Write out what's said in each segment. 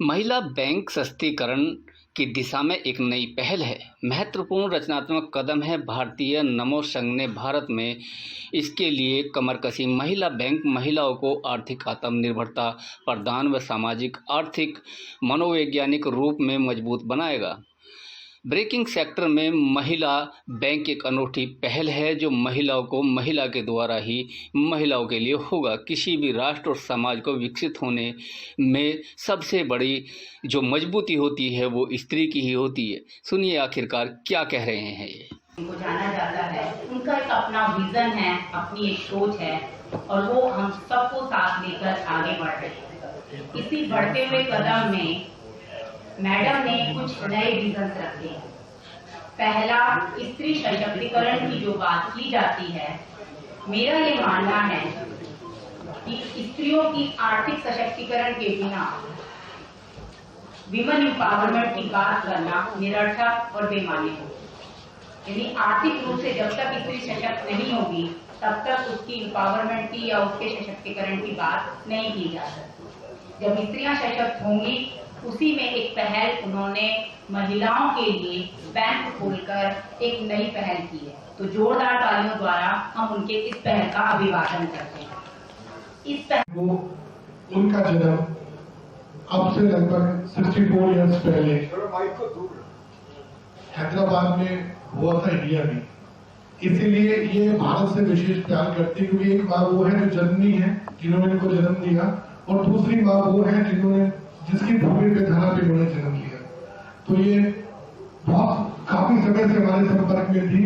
महिला बैंक सशक्तिकरण की दिशा में एक नई पहल है। महत्वपूर्ण रचनात्मक कदम है। भारतीय नमो संघ ने भारत में इसके लिए कमर कसी। महिला बैंक महिलाओं को आर्थिक आत्मनिर्भरता प्रदान व सामाजिक आर्थिक मनोवैज्ञानिक रूप में मजबूत बनाएगा। ब्रेकिंग सेक्टर में महिला बैंक एक अनूठी पहल है जो महिलाओं को महिला के द्वारा ही महिलाओं के लिए होगा। किसी भी राष्ट्र और समाज को विकसित होने में सबसे बड़ी जो मजबूती होती है वो स्त्री की ही होती है। सुनिए आखिरकार क्या कह रहे हैं ये। उनको जाना जाता है, उनका एक अपना विजन है, अपनी एक सोच है और वो हम सबको साथ लेकर आगे बढ़ रहे हैं। इसी बढ़ते हुए कदम में मैडम ने कुछ नए विजन रखे। पहला, स्त्री सशक्तिकरण की जो बात की जाती है, मेरा ये मानना है कि स्त्रियों की आर्थिक सशक्तिकरण के बिना विमेन एम्पावरमेंट की बात करना निरर्थक और बेमानी होगी। यानी आर्थिक रूप से जब तक स्त्री सशक्त नहीं होगी तब तक उसकी एम्पावरमेंट की या उसके सशक्तिकरण की बात नहीं की जा सकती। जब स्त्रियां सशक्त होंगी उसी में एक पहल उन्होंने महिलाओं के लिए बैंक खोलकर एक नई पहल की है। तो जोरदार तालियों द्वारा हम उनके इस पहल का अभिवादन करते हैं। इस पहल वो उनका जन्म अब से लगभग 64 इयर्स पहले हैदराबाद में हुआ था, इंडिया में। इसीलिए ये भारत से विशेष प्यार करती है क्योंकि एक माँ वो है जो जननी है जिन्होंने इनको जन्म दिया और दूसरी माँ वो है जिसकी भूमि पे धरा पे उन्होंने जन्म लिया। तो ये बहुत काफी समय से हमारे संपर्क में थी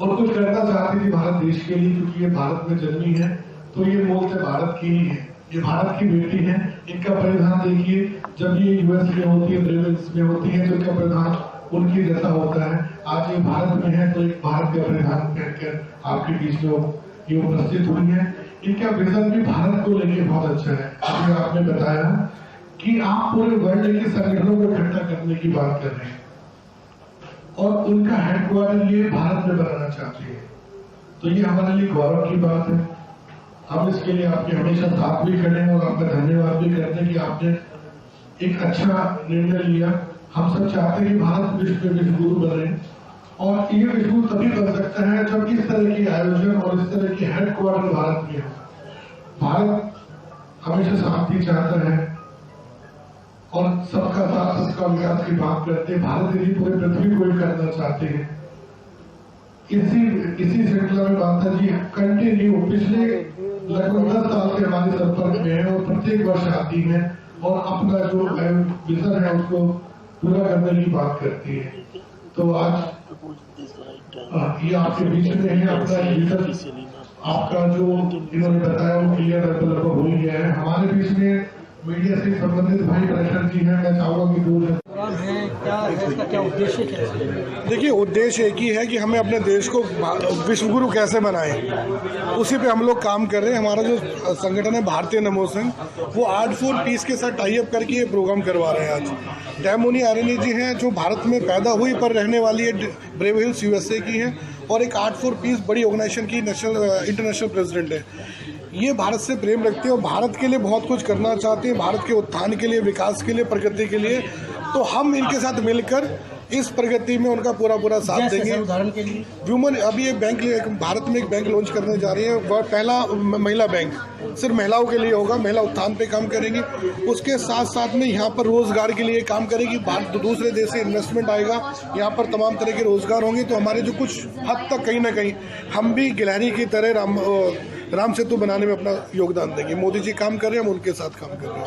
और कुछ करना चाहती थी भारत देश के लिए क्योंकि ये भारत में जन्मी है। तो ये मूल से भारत की ही है, ये भारत की बेटी है। इनका परिधान देखिए, जब ये यूएस में होती है, ब्रेविल्स में होती है तो इनका परिधान उनकी जैसा होता है। आज ये भारत में है तो एक भारत का परिधान पहनकर आपके बीच में ये उपस्थित हुई है। इनका विजन भी भारत को लेकर बहुत अच्छा है। अभी आपने बताया कि आप पूरे वर्ल्ड के संगठनों को इकट्ठा करने की बात कर रहे हैं और उनका हेडक्वार्टर ये भारत में बनाना चाहते हैं। तो ये हमारे लिए गौरव की बात है। हम इसके लिए आपके हमेशा साथ भी खड़े हैं और आपका धन्यवाद भी करते हैं कि आपने एक अच्छा निर्णय लिया। हम सब चाहते हैं कि भारत विश्व में विश्व गुरु बने और ये विश्व गुरु तभी बन सकता है जब इस तरह के आयोजन और इस तरह के हेडक्वार्टर भारत में हो। भारत हमेशा शांति चाहता है और सबका साथ सबका विकास की बात करते हैं। भारत यदि पूरे पृथ्वी को करना चाहते हैं। इसी श्रृंखला में माता जी कंटिन्यू पिछले लगभग 10 साल से हमारे संपर्क में है और प्रत्येक वर्ष आती है और अपना जो विजन है उसको पूरा करने की बात करती है। तो आज ये आपके बीच में है, अपना विजन आपका जो इन्होंने बताया वो क्लियर लगभग हो ही गया है। हमारे बीच में मीडिया से संबंधित भाई प्रेशर जी हैं, मैं चाहूंगा कि दूर क्या उद्देश्य है? देखिए, उद्देश्य एक ही है कि हमें अपने देश को विश्व गुरु कैसे बनाएं, उसी पे हम लोग काम कर रहे हैं। हमारा जो संगठन है भारतीय नमो संघ, वो आर्ट फॉर पीस के साथ टाई अप करके ये प्रोग्राम करवा रहे हैं। आज डैमोनी आर्यनी जी हैं जो भारत में पैदा हुई पर रहने वाली है, ब्रेव हिल्स यूएसए की हैं और एक आर्ट फॉर पीस बड़ी ऑर्गेनाइजेशन की इंटरनेशनल प्रेसिडेंट है। ये भारत से प्रेम रखते हैं और भारत के लिए बहुत कुछ करना चाहते हैं, भारत के उत्थान के लिए, विकास के लिए, प्रगति के लिए। तो हम इनके साथ मिलकर इस प्रगति में उनका पूरा साथ देंगे। उदाहरण के लिए व्यूमन अभी एक बैंक भारत में एक बैंक लॉन्च करने जा रही है। वह पहला महिला बैंक सिर्फ महिलाओं के लिए होगा। महिला उत्थान पे काम करेंगी, उसके साथ साथ में यहाँ पर रोजगार के लिए काम करेगी। दूसरे देश से इन्वेस्टमेंट आएगा, यहाँ पर तमाम तरह के रोजगार होंगे। तो हमारे जो कुछ हद तक कहीं ना कहीं हम भी गिलहरी की तरह राम सेतु बनाने में अपना योगदान देंगे। मोदी जी काम कर रहे हैं, हम उनके साथ काम कर रहे हैं।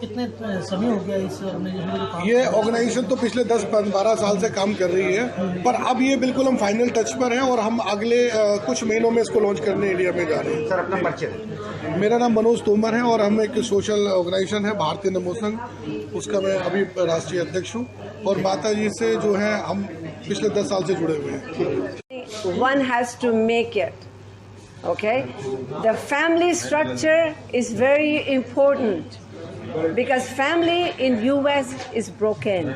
कितने समय हो गया इस ऑर्गेनाइजेशन? ये ऑर्गेनाइजेशन तो पिछले 10-12 साल से काम कर रही है, पर अब ये बिल्कुल हम फाइनल टच पर हैं और हम अगले कुछ महीनों में इसको लॉन्च करने इंडिया में जा रहे हैं। सर, अपना परिचय। मेरा नाम मनोज तोमर है और हम एक सोशल ऑर्गेनाइजेशन है भारतीय नमो संघ, उसका मैं अभी राष्ट्रीय अध्यक्ष हूँ और माता जी से जो है हम पिछले 10 साल से जुड़े हुए हैं। One has to make it. Okay, the family structure is very important because family in US is broken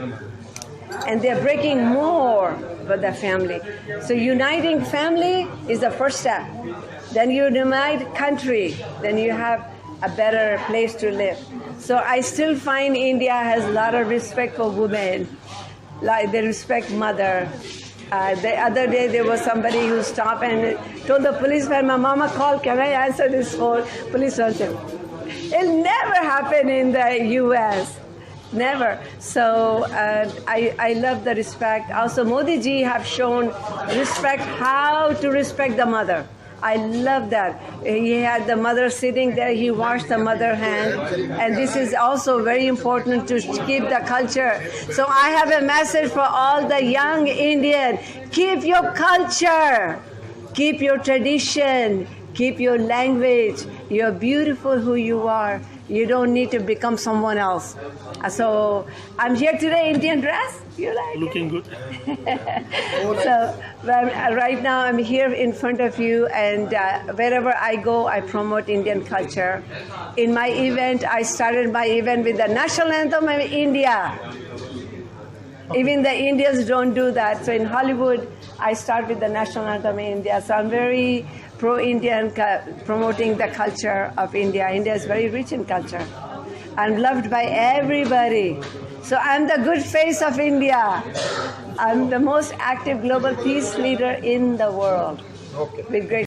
and they're breaking more with the family. So uniting family is the first step. Then you unite country, then you have a better place to live. So I still find India has a lot of respect for women, like they respect mother. The other day there was somebody who stopped and told the policeman, "My mama called, can I answer this phone?" Police said, "It'll never happen in the U.S. Never." So I love the respect. Also, Modi ji have shown respect, how to respect the mother. I love that. He had the mother sitting there, he washed the mother hand, and this is also very important to keep the culture. So I have a message for all the young Indian: keep your culture, keep your tradition, keep your language. You're beautiful who you are. You don't need to become someone else. So I'm here today, Indian dress. You like Looking good. So right now I'm here in front of you, and wherever I go, I promote Indian culture. In my event, I started my event with the national anthem of India. Even the Indians don't do that. So in Hollywood, I start with the national anthem of India. So I'm very pro-Indian, promoting the culture of India. India is very rich in culture. I'm loved by everybody. So I'm the good face of India. I'm the most active global peace leader in the world. Okay. With great